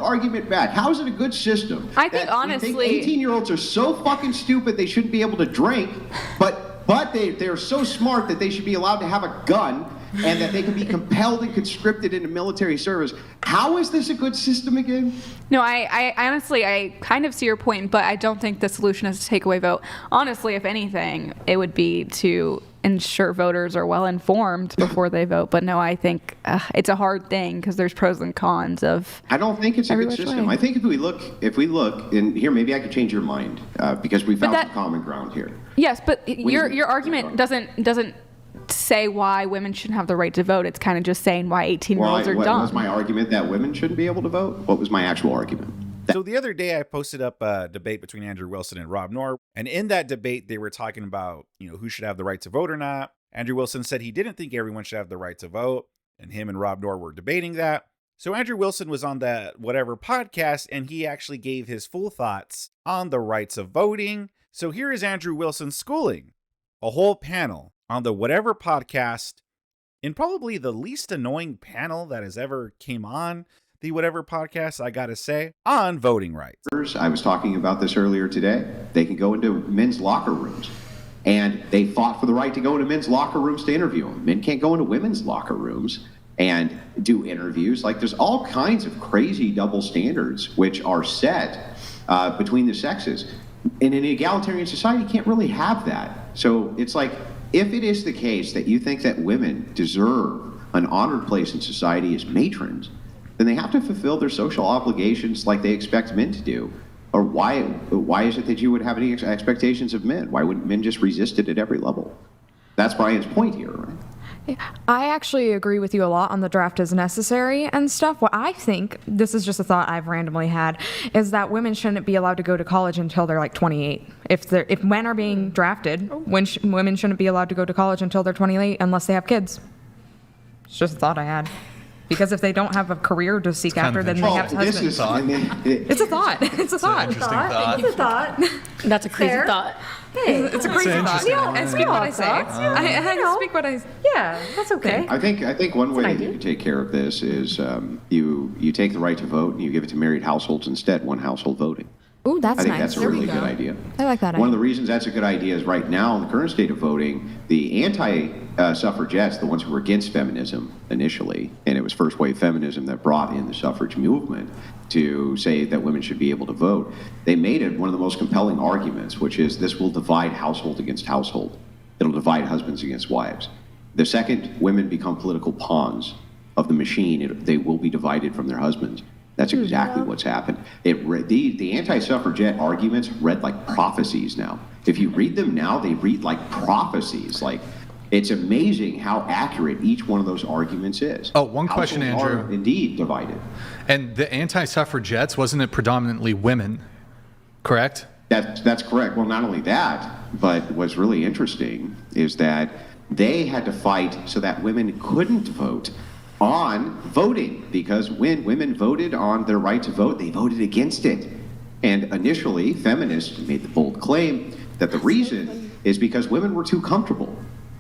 argument back. How is it a good system? I think honestly, 18-year-olds are so fucking stupid they shouldn't be able to drink, but they're so smart that they should be allowed to have a gun and that they can be compelled and conscripted into military service. How is this a good system again? No, I honestly, I kind of see your point, but I don't think the solution is to take away vote. Honestly, if anything, it would be to ensure voters are well informed before they vote. But no, I think it's a hard thing because there's pros and cons of. I don't think it's a good system. I think if we look, and here maybe I could change your mind because we found some common ground here. Yes, but your argument doesn't say why women shouldn't have the right to vote. It's kind of just saying why 18-year-olds are dumb. Was my argument that women shouldn't be able to vote? What was my actual argument? So the other day I posted up a debate between Andrew Wilson and Rob Noor. And in that debate, they were talking about, who should have the right to vote or not. Andrew Wilson said he didn't think everyone should have the right to vote. And him and Rob Noor were debating that. So Andrew Wilson was on that whatever podcast, and he actually gave his full thoughts on the rights of voting. So here is Andrew Wilson schooling a whole panel on the whatever podcast, in probably the least annoying panel that has ever came on the whatever podcast, I gotta say, on voting rights. I was talking about this earlier today. They can go into men's locker rooms, and they fought for the right to go into men's locker rooms to interview them. Men can't go into women's locker rooms and do interviews. Like, there's all kinds of crazy double standards which are set between the sexes. In an egalitarian society, you can't really have that. So it's like, if it is the case that you think that women deserve an honored place in society as matrons, then they have to fulfill their social obligations like they expect men to do. Or why is it that you would have any expectations of men? Why wouldn't men just resist it at every level? That's Brian's point here, right? I actually agree with you a lot on the draft is necessary and stuff. What I think, this is just a thought I've randomly had, is that women shouldn't be allowed to go to college until they're like 28. If men are being drafted, women shouldn't be allowed to go to college until they're 28 unless they have kids. It's just a thought I had. Because if they don't have a career to seek after, then they have husbands. It's a thought. It's a thought. It's a thought. That's a crazy thought. Hey, it's a crazy thought. I speak what I say. I speak what I say. Yeah, that's okay. I think one way that you can take care of this is you take the right to vote and you give it to married households instead, one household voting. Ooh, that's nice. I think that's a really good idea. I like that idea. One of the reasons that's a good idea is right now in the current state of voting, the anti-suffragettes, the ones who were against feminism initially, and it was first wave feminism that brought in the suffrage movement to say that women should be able to vote, they made it one of the most compelling arguments, which is this will divide household against household. It'll divide husbands against wives. The second women become political pawns of the machine, they will be divided from their husbands. That's exactly what's happened. The anti-suffragette arguments read like prophecies now. If you read them now, they read like prophecies. Like, it's amazing how accurate each one of those arguments is. Oh, one question, Andrew. Are indeed divided. And the anti-suffragettes, wasn't it predominantly women, correct? That's correct. Well, not only that, but what's really interesting is that they had to fight so that women couldn't vote on voting, because when women voted on their right to vote, they voted against it. And initially, feminists made the bold claim that the reason is because women were too comfortable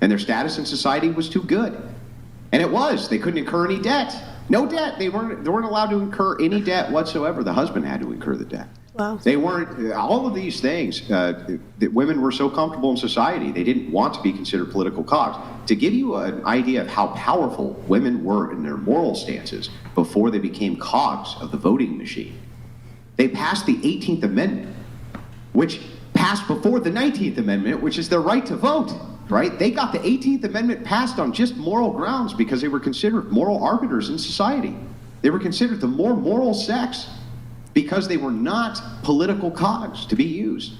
and their status in society was too good. And it was. They couldn't incur any debt. No debt. They weren't allowed to incur any debt whatsoever. The husband had to incur the debt. Wow. They weren't, all of these things, that women were so comfortable in society, they didn't want to be considered political cogs. To give you an idea of how powerful women were in their moral stances before they became cogs of the voting machine, they passed the 18th Amendment, which passed before the 19th Amendment, which is their right to vote, right? They got the 18th Amendment passed on just moral grounds because they were considered moral arbiters in society. They were considered the more moral sex, because they were not political cogs to be used.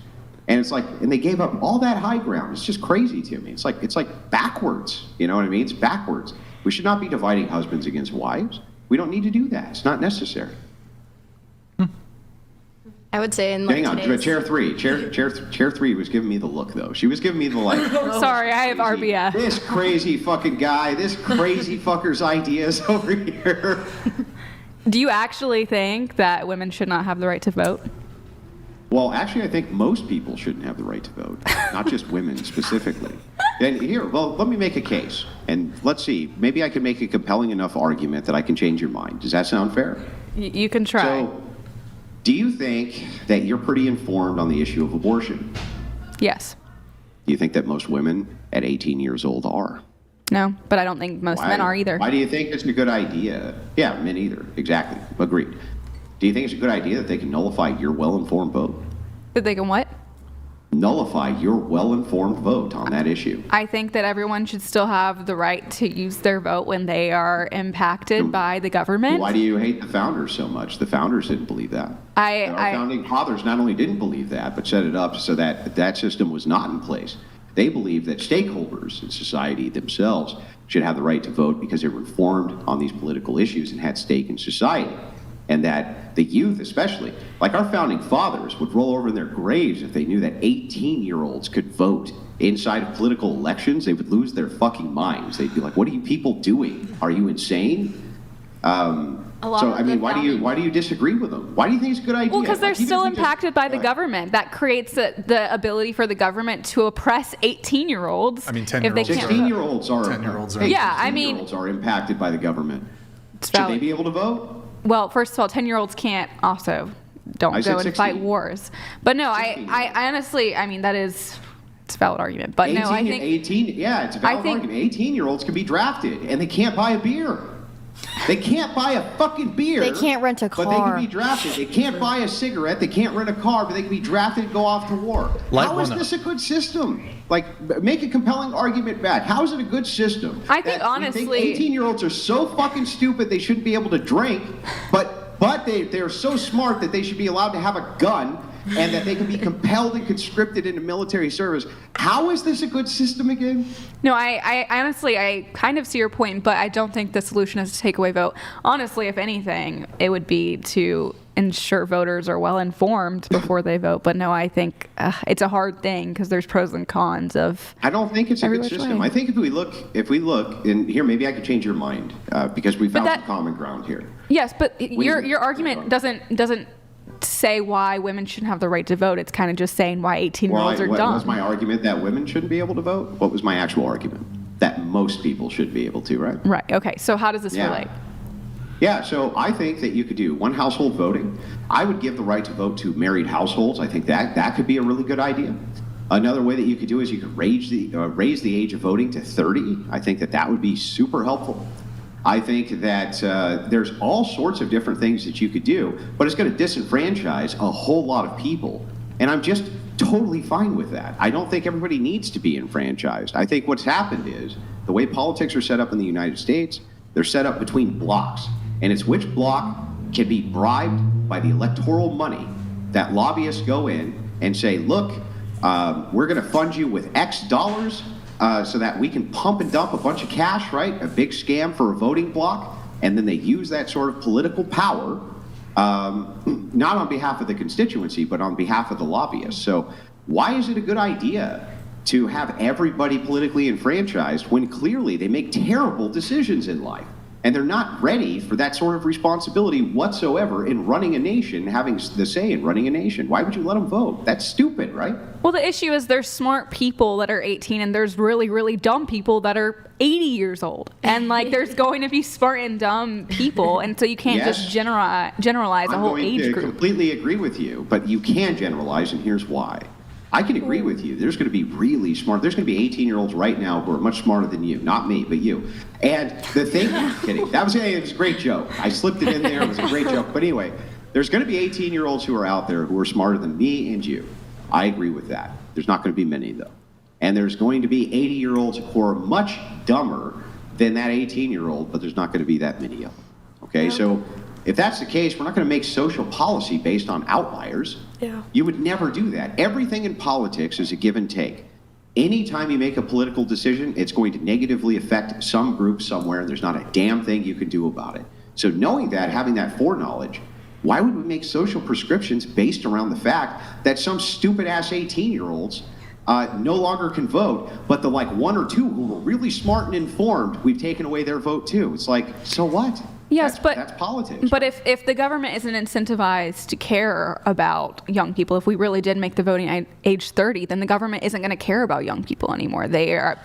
And it's like, and they gave up all that high ground. It's just crazy to me. It's like backwards, you know what I mean? It's backwards. We should not be dividing husbands against wives. We don't need to do that. It's not necessary. I would say in like hang on, chair three was giving me the look though. She was giving me the like. Sorry, I have RBF. This crazy fucking guy, this crazy fucker's ideas over here. Do you actually think that women should not have the right to vote? Well, actually, I think most people shouldn't have the right to vote, not just women specifically. And here, well, let me make a case, and let's see. Maybe I can make a compelling enough argument that I can change your mind. Does that sound fair? You can try. So, do you think that you're pretty informed on the issue of abortion? Yes. Do you think that most women at 18 years old are? No, but I don't think most men are either. Why do you think it's a good idea? Yeah, men either. Exactly. Agreed. Do you think it's a good idea that they can nullify your well-informed vote? That they can what? Nullify your well-informed vote on that issue. I think that everyone should still have the right to use their vote when they are impacted by the government. Why do you hate the founders so much? The founders didn't believe that. Our founding fathers not only didn't believe that, but set it up so that that system was not in place. They believed that stakeholders in society themselves should have the right to vote because they were informed on these political issues and had stake in society. And that the youth especially, like our founding fathers, would roll over in their graves if they knew that 18-year-olds could vote inside of political elections. They would lose their fucking minds. They'd be like, what are you people doing? Are you insane? Why do you disagree with them? Why do you think it's a good idea? Well, because they're still impacted by the government. That creates the ability for the government to oppress 18-year-olds. I mean, 10-year-olds. 16-year-olds are. 10-year-olds are. Yeah, I 16-year-olds are impacted by the government. Should they be able to vote? Well, first of all, 10-year-olds don't go and fight wars. But no, I honestly, I mean, it's a valid argument. But 18, no, I think 18. Yeah, it's a valid argument. 18-year-olds can be drafted, and they can't buy a beer. They can't buy a fucking beer. They can't rent a car. But they can be drafted. They can't buy a cigarette. They can't rent a car, but they can be drafted and go off to war. How is this a good system? Like, make a compelling argument back. How is it a good system? I think honestly, 18-year-olds are so fucking stupid they shouldn't be able to drink, but they're so smart that they should be allowed to have a gun and that they can be compelled and conscripted into military service. How is this a good system again? No, I honestly, I kind of see your point, but I don't think the solution is to take away vote. Honestly, if anything, it would be to ensure voters are well informed before they vote. But no, I think it's a hard thing because there's pros and cons of. I don't think it's a good system. I think if we look, and here maybe I could change your mind because we found some common ground here. Yes, but your argument doesn't say why women shouldn't have the right to vote. It's kind of just saying why 18-year-olds are dumb. Was my argument that women shouldn't be able to vote? What was my actual argument? That most people should be able to, right? Right. Okay. So how does this relate? Yeah, so I think that you could do one household voting. I would give the right to vote to married households. I think that could be a really good idea. Another way that you could do is you could raise the age of voting to 30. I think that would be super helpful. I think that there's all sorts of different things that you could do, but it's going to disenfranchise a whole lot of people. And I'm just totally fine with that. I don't think everybody needs to be enfranchised. I think what's happened is the way politics are set up in the United States, they're set up between blocks. And it's which block can be bribed by the electoral money that lobbyists go in and say, look, we're going to fund you with X dollars so that we can pump and dump a bunch of cash, right? A big scam for a voting block. And then they use that sort of political power, not on behalf of the constituency, but on behalf of the lobbyists. So why is it a good idea to have everybody politically enfranchised when clearly they make terrible decisions in life? And they're not ready for that sort of responsibility whatsoever in running a nation, having the say in running a nation. Why would you let them vote? That's stupid, right? Well, the issue is there's smart people that are 18 and there's really, really dumb people that are 80 years old. And like there's going to be smart and dumb people. And so you can't just generalize a whole age group. I completely agree with you, but you can generalize, and here's why. I can agree with you. There's going to be really smart. There's going to be 18-year-olds right now who are much smarter than you. Not me, but you. And the thing, I'm kidding. It was a great joke. I slipped it in there. It was a great joke. But anyway, there's going to be 18-year-olds who are out there who are smarter than me and you. I agree with that. There's not going to be many, though. And there's going to be 80-year-olds who are much dumber than that 18-year-old, but there's not going to be that many of them. Okay, so if that's the case, we're not going to make social policy based on outliers. Yeah. You would never do that. Everything in politics is a give and take. Anytime you make a political decision, it's going to negatively affect some group somewhere, and there's not a damn thing you can do about it. So knowing that, having that foreknowledge, why would we make social prescriptions based around the fact that some stupid-ass 18-year-olds no longer can vote, but the like one or two who were really smart and informed, we've taken away their vote too? It's like, so what? Yes, that's politics. But if the government isn't incentivized to care about young people, if we really did make the voting age 30, then the government isn't going to care about young people anymore. They are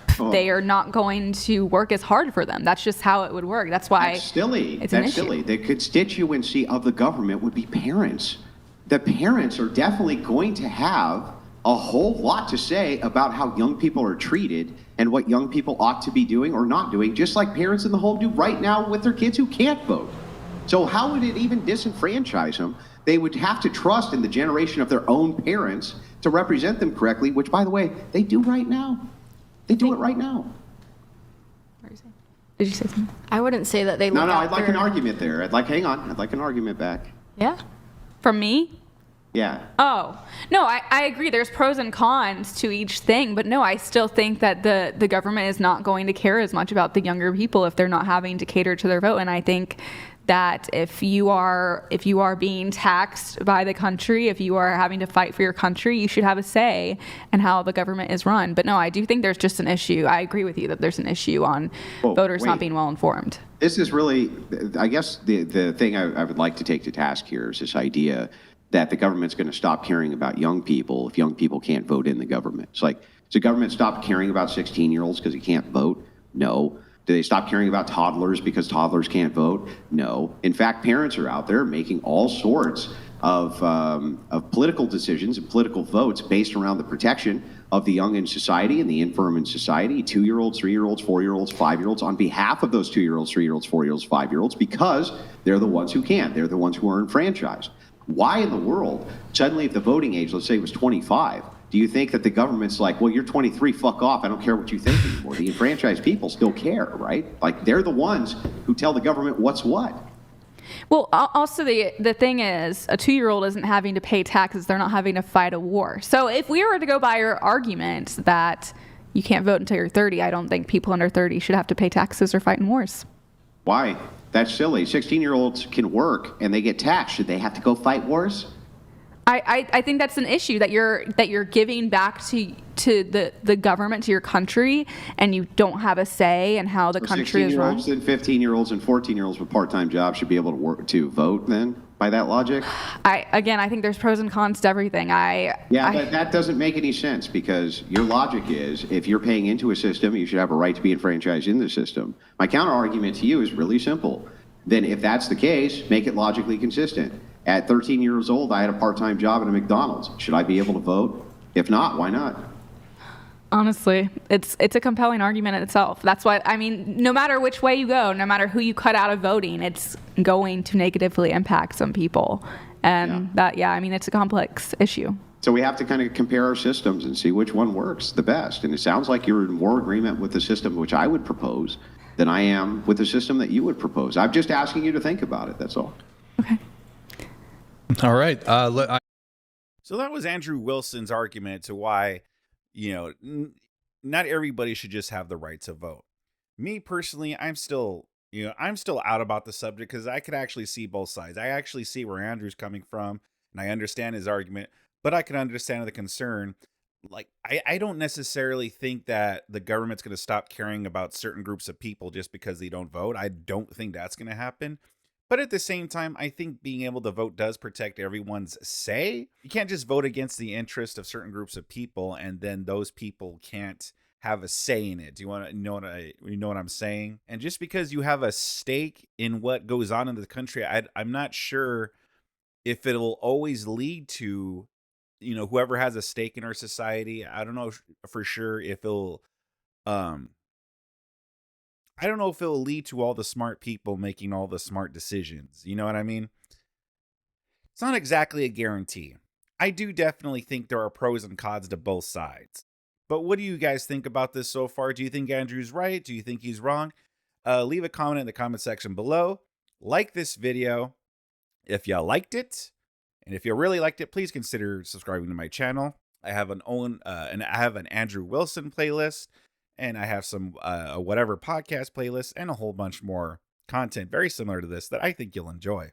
not going to work as hard for them. That's just how it would work. That's why That's silly. It's an That's issue. silly. The constituency of the government would be parents. The parents are definitely going to have a whole lot to say about how young people are treated and what young people ought to be doing or not doing, just like parents in the home do right now with their kids who can't vote. So how would it even disenfranchise them? They would have to trust in the generation of their own parents to represent them correctly, which, by the way, they do right now. They do it right now. Did you say something? I wouldn't say that they No, look I'd out like for- an argument there. I'd like an argument back. Yeah. From me? Yeah. Oh, no, I agree. There's pros and cons to each thing, but no, I still think that the government is not going to care as much about the younger people if they're not having to cater to their vote. And I think that if you are being taxed by the country, if you are having to fight for your country, you should have a say in how the government is run. But no, I do think there's just an issue. I agree with you that there's an issue on voters not being well informed. This is really, I guess, the thing I would like to take to task here is this idea that the government's going to stop caring about young people if young people can't vote in the government. It's like, does the government stop caring about 16-year-olds because they can't vote? No. Do they stop caring about toddlers because toddlers can't vote? No. In fact, parents are out there making all sorts of political decisions and political votes based around the protection of the young in society and the infirm in society, 2-year-olds, 3-year-olds, 4-year-olds, 5-year-olds, on behalf of those 2-year-olds, 3-year-olds, 4-year-olds, 5-year-olds, because they're the ones who can't. They're the ones who are enfranchised. Why in the world, suddenly if the voting age, let's say, was 25, do you think that the government's like, well, you're 23, fuck off, I don't care what you think anymore? The enfranchised people still care, right? Like, they're the ones who tell the government what's what. Well, also the thing is, a 2-year-old isn't having to pay taxes. They're not having to fight a war. So if we were to go by your argument that you can't vote until you're 30, I don't think people under 30 should have to pay taxes or fight in wars. Why? That's silly. 16-year-olds can work and they get taxed. Should they have to go fight wars? I think that's an issue that you're giving back to the government, to your country, and you don't have a say in how the country is run. 16-year-olds and 15-year-olds and 14-year-olds with part-time jobs should be able to vote then, by that logic? I think there's pros and cons to everything. But that doesn't make any sense, because your logic is if you're paying into a system, you should have a right to be enfranchised in the system. My counter argument to you is really simple. Then if that's the case, make it logically consistent. At 13 years old, I had a part-time job at a McDonald's. Should I be able to vote? If not, why not? Honestly, it's a compelling argument in itself. That's what I mean. No matter which way you go, no matter who you cut out of voting, it's going to negatively impact some people. And it's a complex issue. So we have to kind of compare our systems and see which one works the best. And it sounds like you're in more agreement with the system which I would propose than I am with the system that you would propose. I'm just asking you to think about it, that's all. Okay. All right. So that was Andrew Wilson's argument to why, not everybody should just have the right to vote. Me personally, I'm still out about the subject because I could actually see both sides. I actually see where Andrew's coming from, and I understand his argument, but I can understand the concern. Like, I don't necessarily think that the government's going to stop caring about certain groups of people just because they don't vote. I don't think that's going to happen. But at the same time, I think being able to vote does protect everyone's say. You can't just vote against the interest of certain groups of people, and then those people can't have a say in it. Do you want to know what I'm saying? And just because you have a stake in what goes on in the country, I'm not sure if it'll always lead to, whoever has a stake in our society. I don't know for sure if it'll, I don't know if it'll lead to all the smart people making all the smart decisions. You know what I mean? It's not exactly a guarantee. I do definitely think there are pros and cons to both sides. But what do you guys think about this so far? Do you think Andrew's right? Do you think he's wrong? Leave a comment in the comment section below. Like this video if you liked it. And if you really liked it, please consider subscribing to my channel. I have an Andrew Wilson playlist. And I have some whatever podcast playlists and a whole bunch more content very similar to this that I think you'll enjoy.